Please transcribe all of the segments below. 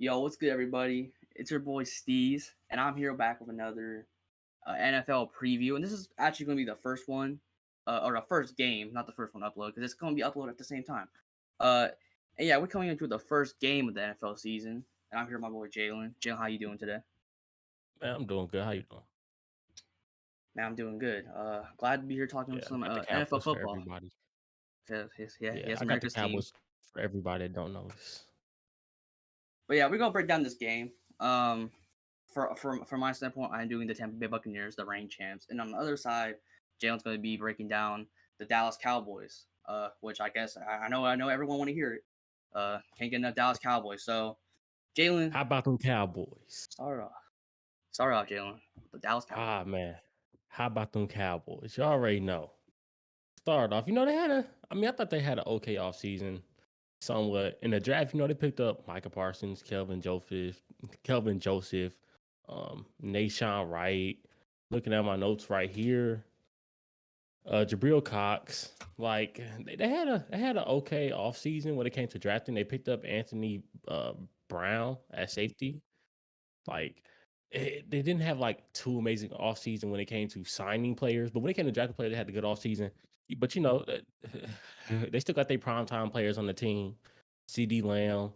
Yo, what's good, everybody? It's your boy Steez, and I'm here back with another NFL preview. And this is actually going to be the first one, or the first game, not the first one upload, because it's going to be uploaded at the same time. Uh, and yeah, we're coming into the first game of the NFL season, and I'm here with my boy Jalen. Jalen, how you doing today? Man, I'm doing good. How you doing? Man, I'm doing good. Glad to be here talking Yeah, with I some got the NFL Cowboys for football. everybody. Yeah, he Yeah, has I got the America's team. Cowboys for everybody that don't know this. But yeah, we're gonna break down this game. From my standpoint, I'm doing the Tampa Bay Buccaneers, the reigning champs, and on the other side, Jalen's going to be breaking down the Dallas Cowboys. Which I guess I know everyone want to hear it. Can't get enough Dallas Cowboys. So, Jalen, How about them Cowboys? start off, Jalen, the Dallas Cowboys. Ah, man. How about them Cowboys? You already know. Start off, I thought they had an okay offseason somewhat. In the draft, they picked up Micah Parsons, Kelvin Joseph, Nashawn Wright. Looking at my notes right here, Jabril Cox. Like they had an okay offseason when it came to drafting. They picked up Anthony Brown at safety. Like they didn't have like too amazing offseason when it came to signing players, but when it came to drafting players, they had a good offseason. But they still got their primetime players on the team. Ceedee Lamb,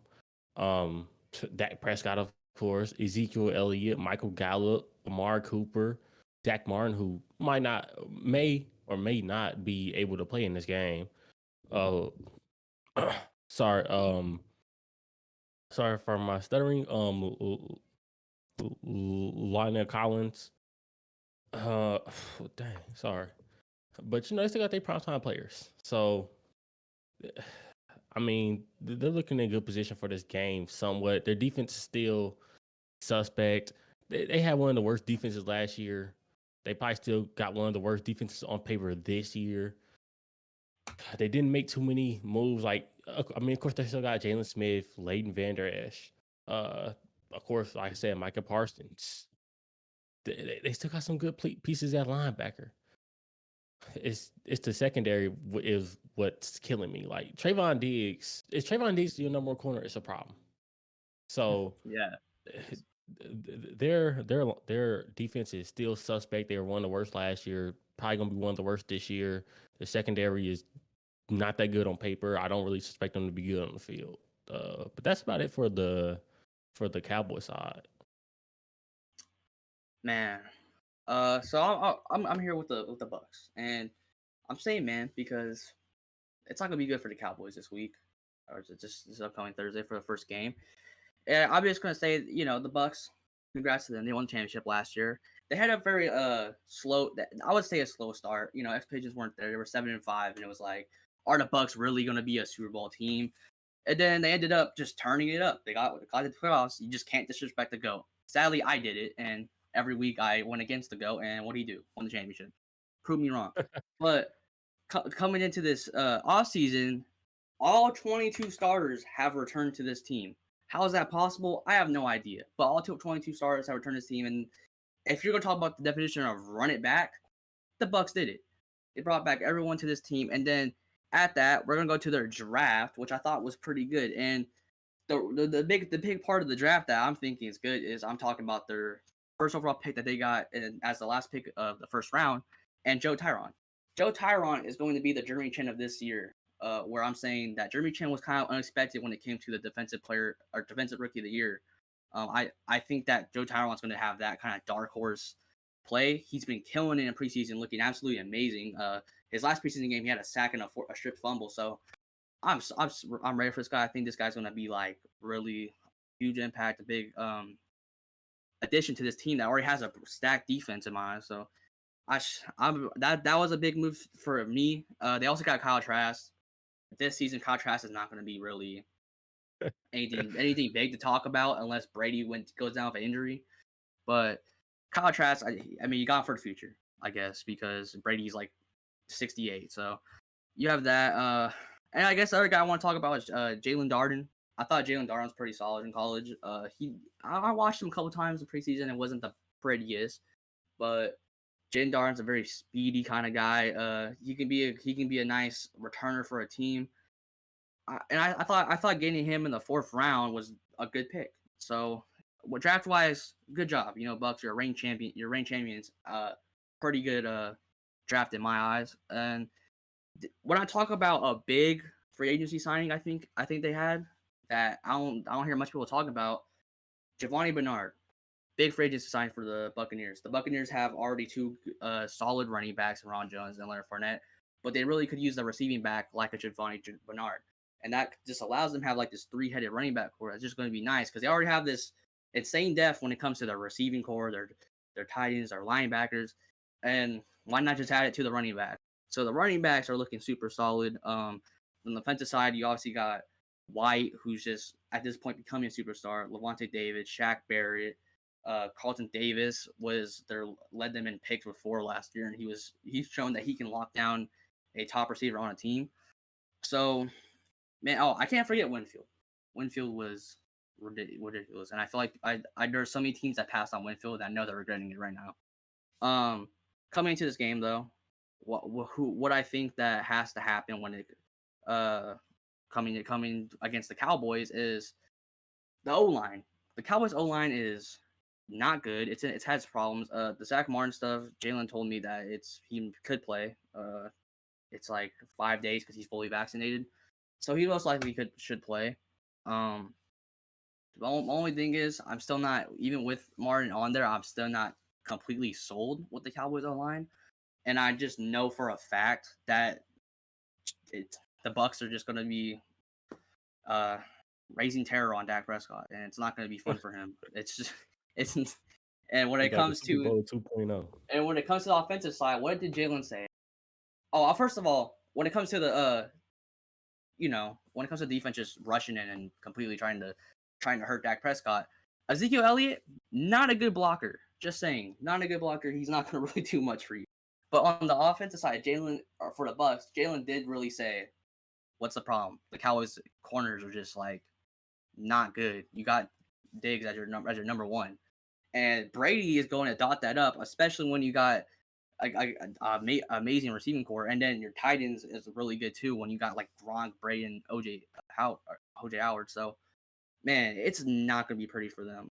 Dak Prescott, of course, Ezekiel Elliott, Michael Gallup, Amari Cooper, Dak Martin, who may or may not be able to play in this game. Uh, sorry, sorry for my stuttering. Lionel Collins. Dang, sorry, but they still got their primetime players. So, I mean, they're looking in a good position for this game. Somewhat, their defense is still suspect. They had one of the worst defenses last year. They probably still got one of the worst defenses on paper this year. They didn't make too many moves. Of course, they still got Jalen Smith, Leighton Vander Esch. Of course, like I said, Micah Parsons. They still got some good pieces at linebacker. It's the secondary is what's killing me. Like Trayvon Diggs, is Trayvon Diggs your number one corner? It's a problem. So Yeah, their defense is still suspect. They were one of the worst last year. Probably gonna be one of the worst this year. The secondary is not that good on paper. I don't really suspect them to be good on the field. But that's about it for the Cowboy side. man. So I'm here with the Bucks, and I'm saying man because it's not gonna be good for the Cowboys this week, or is it just this upcoming Thursday for the first game. And I'm just gonna say, the Bucks. Congrats to them. They won the championship last year. They had a very slow. I would say a slow start. Expectations weren't there. They were 7-5, and it was like, are the Bucks really gonna be a Super Bowl team? And then they ended up just turning it up. They got to the playoffs. You just can't disrespect the GOAT. Sadly, I did it, and every week I went against the GOAT, and what do you do? Won the championship. Prove me wrong. But coming into this offseason, all 22 starters have returned to this team. How is that possible? I have no idea. But all 22 starters have returned to this team, and if you're going to talk about the definition of run it back, the Bucks did it. They brought back everyone to this team, and then at that, we're going to go to their draft, which I thought was pretty good. And the big part of the draft that I'm thinking is good is I'm talking about their first overall pick that they got as the last pick of the first round, and Joe Tyron. Joe Tyron is going to be the Jeremy Chin of this year. Where I'm saying that Jeremy Chin was kind of unexpected when it came to the defensive player or defensive rookie of the year. I think that Joe Tyron's going to have that kind of dark horse play. He's been killing it in preseason, looking absolutely amazing. His last preseason game, he had a sack and a stripped fumble. So I'm ready for this guy. I think this guy's going to be like really huge impact, a big addition to this team that already has a stacked defense in my eyes. So that was a big move for me. They also got Kyle Trask. This season, Kyle Trask is not going to be really anything big to talk about unless Brady goes down with an injury. But Kyle Trask, I mean, you got him for the future, I guess, because Brady's like 68. So you have that. And I guess the other guy I want to talk about is Jalen Darden. I thought Jalen Darden was pretty solid in college. I watched him a couple times in preseason. It wasn't the prettiest, but Jalen Darden's a very speedy kind of guy. He can be a nice returner for a team. I thought getting him in the fourth round was a good pick. So, draft wise, good job. Bucks, you're a reign champion. You're reign champions. Pretty good draft in my eyes. And when I talk about a big free agency signing, I think they had that I don't hear much people talk about. Giovanni Bernard, big free agency sign for the Buccaneers. The Buccaneers have already two solid running backs, Ron Jones and Leonard Fournette, but they really could use the receiving back like a Giovanni Bernard, and that just allows them to have like this three-headed running back core. That's just going to be nice because they already have this insane depth when it comes to their receiving core, their tight ends, their linebackers, and why not just add it to the running back? So the running backs are looking super solid. On the defensive side, you obviously got White, who's just at this point becoming a superstar. Levante David, Shaq Barrett, Carlton Davis led them in picks before last year, and he's shown that he can lock down a top receiver on a team. So, man, I can't forget Winfield. Winfield was ridiculous, and I feel like there's so many teams that passed on Winfield that I know they're regretting it right now. Coming into this game though, what I think that has to happen when it coming against the Cowboys is the O line. The Cowboys O line is not good. It has problems. The Zach Martin stuff. Jalen told me that he could play. It's like 5 days because he's fully vaccinated, so he most likely should play. The only thing is, I'm still not, even with Martin on there, I'm still not completely sold with the Cowboys O line, and I just know for a fact that the Bucks are just going to be raising terror on Dak Prescott, and it's not going to be fun for him. It's just it's and when He it got the comes Super to Bowl 2.0. and when it comes to the offensive side, what did Jalen say? Oh, first of all, when it comes to the when it comes to defense just rushing in and completely trying to hurt Dak Prescott, Ezekiel Elliott, not a good blocker. Just saying, not a good blocker. He's not going to really do much for you. But on the offensive side, for the Bucks, Jalen did really say, "What's the problem? The Cowboys corners are just like not good. You got Diggs as your number one, and Brady is going to dot that up, especially when you got amazing receiving core, and then your tight ends is really good too when you got like Gronk, Brady, and OJ Howard. So man, it's not going to be pretty for them.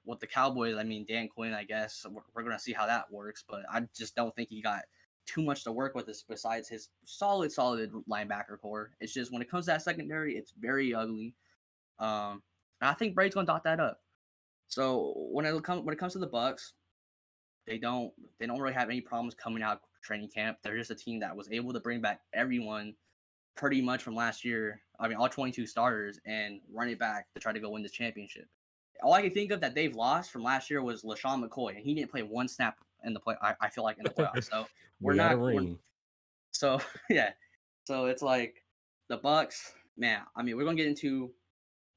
With the Cowboys, I mean Dan Quinn, I guess we're going to see how that works, but I just don't think he got too much to work with this besides his solid linebacker core. It's just when it comes to that secondary, it's very ugly. And I think Brady's going to dot that up. So when it comes to the Bucks, they don't really have any problems coming out of training camp. They're just a team that was able to bring back everyone pretty much from last year. I mean, all 22 starters and run it back to try to go win this championship. All I can think of that they've lost from last year was LaShawn McCoy, and he didn't play one snap in the play. I feel like in the playoffs. So we're We got a not. ring. So yeah. So it's like the Bucks, man. I mean, we're gonna get into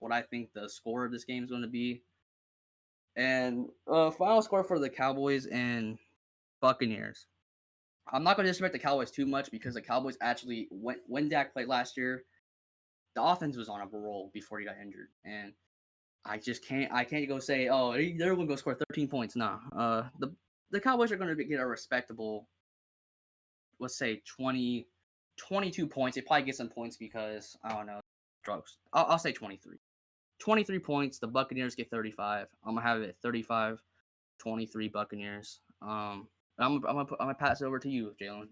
what I think the score of this game is going to be. And final score for the Cowboys and Buccaneers. I'm not going to disrespect the Cowboys too much because the Cowboys actually, when Dak played last year, the offense was on a roll before he got injured, and I can't go say, oh, they're going to go score 13 points. Nah, the Cowboys are going to get a respectable, let's say 22 points. They probably get some points because I don't know drugs. I'll say 23. 23 points. The Buccaneers get 35. I'm gonna have it 35-23 Buccaneers. I'm gonna pass it over to you, Jalen.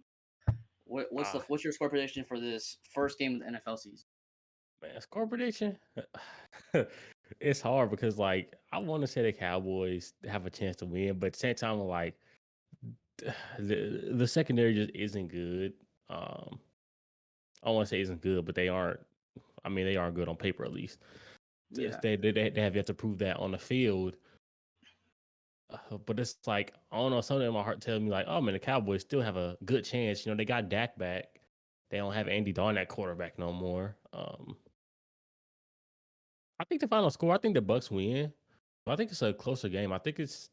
What's your score prediction for this first game of the NFL season? Man, score prediction. It's hard because like I want to say the Cowboys have a chance to win, but at the same time, like the secondary just isn't good. I want to say isn't good, but they aren't. I mean, they aren't good on paper at least. Yeah, They have yet to prove that on the field. But it's like I don't know. Something in my heart tells me like, oh man, the Cowboys still have a good chance. You know, they got Dak back. They don't have Andy Dalton at quarterback no more. I think the final score. I think the Bucks win. But I think it's a closer game. I think it's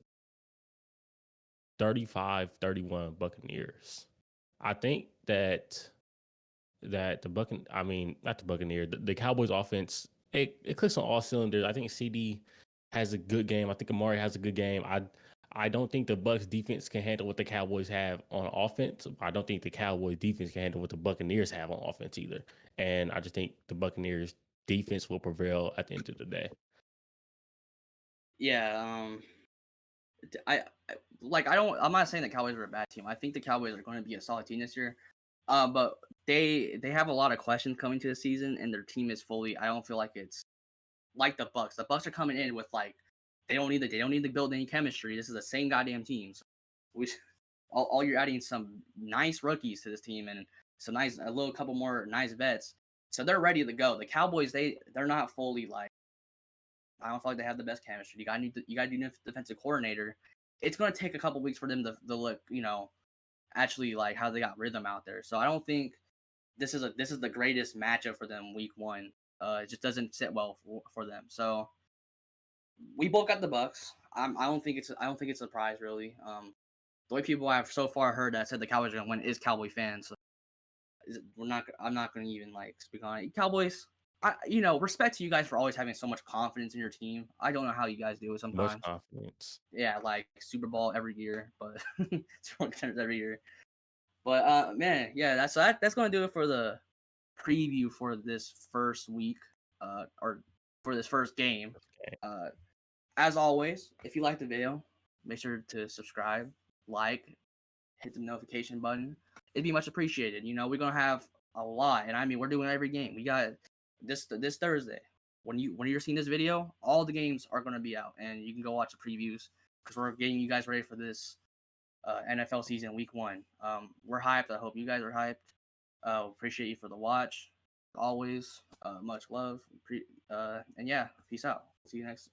35-31 Buccaneers. I think that the I mean, not the Buccaneers, the Cowboys offense, it clicks on all cylinders. I think CD has a good game. I think Amari has a good game. I don't think the Bucks defense can handle what the Cowboys have on offense. I don't think the Cowboys defense can handle what the Buccaneers have on offense either. And I just think the Buccaneers defense will prevail at the end of the day. Yeah, I'm not saying the Cowboys are a bad team. I think the Cowboys are going to be a solid team this year. But they have a lot of questions coming to the season, and their team is fully. I don't feel like it's like the Bucks. The Bucks are coming in with like they don't need to build any chemistry. This is the same goddamn team. So we all you're adding some nice rookies to this team and some nice a little couple more nice vets. So they're ready to go. The Cowboys they're not fully like I don't feel like they have the best chemistry. You got to do defensive coordinator. It's going to take a couple weeks for them to look actually like how they got rhythm out there. So I don't think this is the greatest matchup for them week one. It just doesn't sit well for them. So we both got the Bucks. I don't think it's a surprise really. The way people I've so far heard that said the Cowboys are gonna win is Cowboy fans. So I'm not gonna even like speak on it. Cowboys. Respect to you guys for always having so much confidence in your team. I don't know how you guys do it Much sometimes. confidence. Yeah, like Super Bowl every year, but Super Bowl contenders every year. But man, yeah, that's gonna do it for the preview for this first week, or for this first game. Okay. As always, if you like the video, make sure to subscribe, like, hit the notification button. It'd be much appreciated. We're gonna have a lot, and I mean, we're doing every game. We got this Thursday. When you're seeing this video, all the games are gonna be out, and you can go watch the previews because we're getting you guys ready for this NFL season, week one. We're hyped. I hope you guys are hyped. Appreciate you for the watch. Always, much love. And yeah, peace out. See you next.